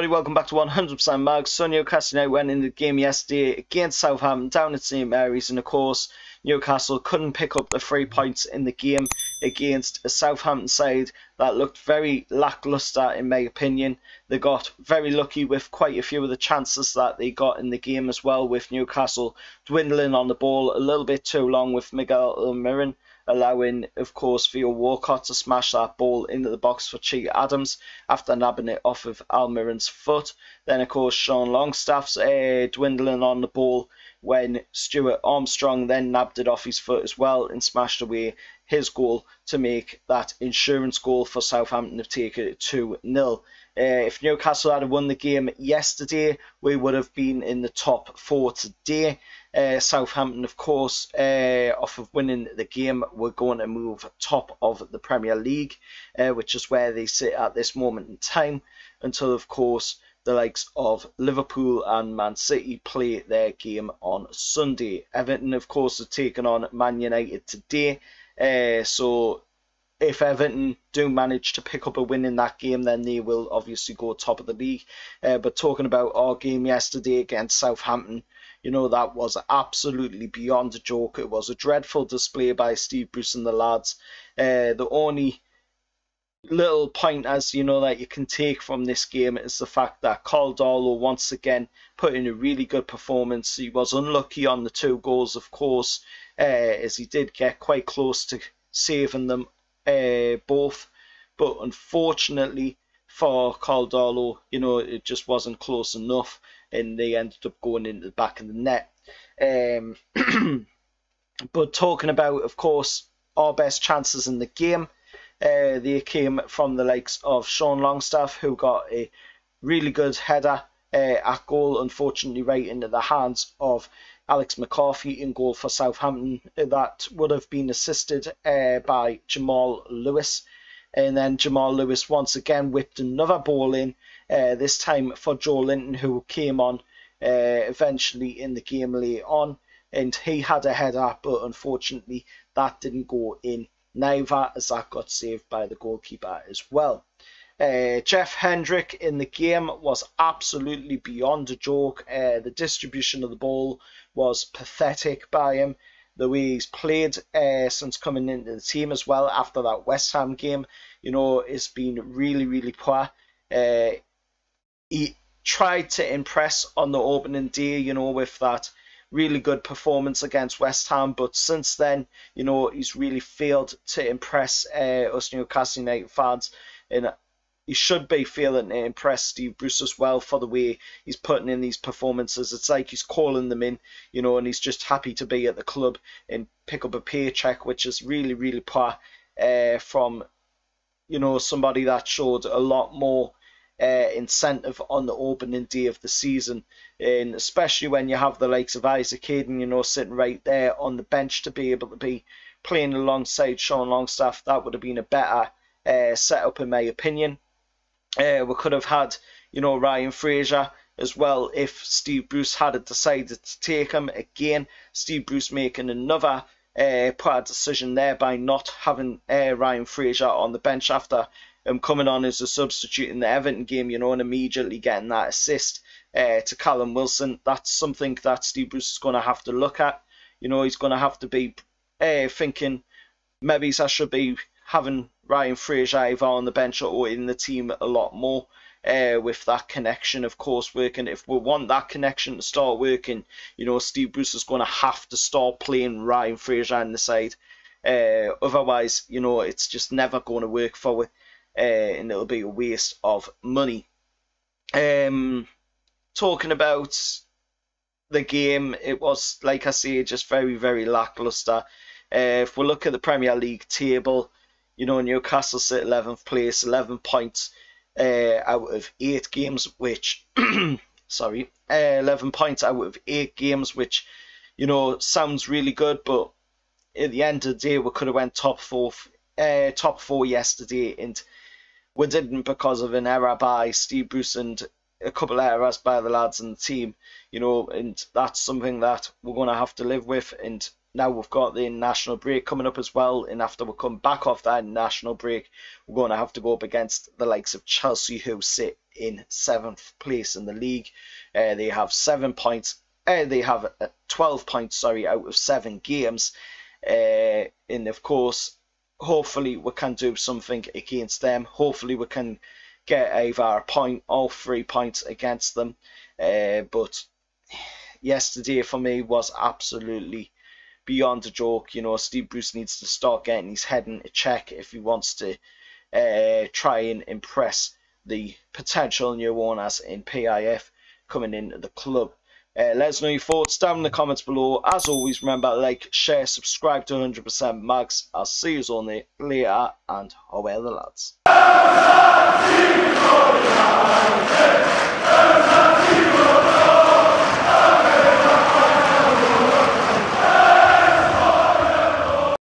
everybody, welcome back to 100% Mag. So Newcastle United went in the game yesterday against Southampton down at St Mary's, and of course Newcastle couldn't pick up the 3 points in the game against a Southampton side that looked very lacklustre in my opinion. They got very lucky with quite a few of the chances that they got in the game as well, with Newcastle dwindling on the ball a little bit too long with Miguel Almiron, allowing, of course, Theo Walcott to smash that ball into the box for Cheetah Adams after nabbing it off of Almiron's foot. Then, of course, Sean Longstaff's dwindling on the ball when Stuart Armstrong then nabbed it off his foot as well and smashed away his goal to make that insurance goal for Southampton to take it 2-0. If Newcastle had won the game yesterday, we would have been in the top 4 today. Southampton, of course, off of winning the game, we're going to move top of the Premier League, which is where they sit at this moment in time, until, of course, the likes of Liverpool and Man City play their game on Sunday. Everton, of course, are taking on Man United today. So if Everton do manage to pick up a win in that game, then they will obviously go top of the league. But talking about our game yesterday against Southampton, you know, that was absolutely beyond a joke. It was a dreadful display by Steve Bruce and the lads. The only little pointers, you know, that you can take from this game is the fact that Caldolo once again put in a really good performance. He was unlucky on the 2 goals, of course, as he did get quite close to saving them both. But unfortunately for Caldolo, you know, it just wasn't close enough, and they ended up going into the back of the net. But talking about, of course, our best chances in the game, they came from the likes of Sean Longstaff, who got a really good header at goal, unfortunately right into the hands of Alex McCarthy in goal for Southampton. That would have been assisted by Jamal Lewis. And then Jamal Lewis once again whipped another ball in, this time for Joe Linton, who came on eventually in the game late on. And he had a header, but unfortunately that didn't go in neither, as that got saved by the goalkeeper as well. Jeff Hendrick in the game was absolutely beyond a joke. The distribution of the ball was pathetic by him. The way he's played since coming into the team as well after that West Ham game, you know, it's been really, really poor. He tried to impress on the opening day, you know, with that really good performance against West Ham, but since then, you know, he's really failed to impress us Newcastle United fans, and he should be failing to impress Steve Bruce as well for the way he's putting in these performances. It's like he's calling them in, you know, and he's just happy to be at the club and pick up a paycheck, which is really, really poor from, you know, somebody that showed a lot more incentive on the opening day of the season, and especially when you have the likes of Isaac Hayden, you know, sitting right there on the bench to be able to be playing alongside Sean Longstaff. That would have been a better setup in my opinion. We could have had, you know, Ryan Fraser as well if Steve Bruce had decided to take him. Again, Steve Bruce making another poor decision there by not having Ryan Fraser on the bench after coming on as a substitute in the Everton game, you know, and immediately getting that assist to Callum Wilson. That's something that Steve Bruce is going to have to look at. You know, he's going to have to be thinking, maybe I should be having Ryan Fraser either on the bench or in the team a lot more, with that connection, of course, working. If we want that connection to start working, you know, Steve Bruce is going to have to start playing Ryan Fraser in the side. Otherwise, you know, it's just never going to work for it. And it'll be a waste of money. Talking about the game, it was, like I say, just very, very lacklustre. If we look at the Premier League table, you know, Newcastle sit 11th place, 11 points out of 8 games, which, 11 points out of 8 games, which, you know, sounds really good, but at the end of the day, we could have went top 4 yesterday, and we didn't because of an error by Steve Bruce and a couple of errors by the lads in the team, you know, and that's something that we're going to have to live with. And now we've got the national break coming up as well, and after we come back off that national break, we're going to have to go up against the likes of Chelsea, who sit in 7th place in the league. They have 7 points. They have 12 points, sorry, out of 7 games. And of course, hopefully we can do something against them. Hopefully we can get either a point or 3 points against them. But yesterday for me was absolutely beyond a joke. You know, Steve Bruce needs to start getting his head in check if he wants to try and impress the potential new owners in PIF coming into the club. Let us know your thoughts down in the comments below. As always, remember, like, share, subscribe to 100% Mags. I'll see you all later, and however the lads.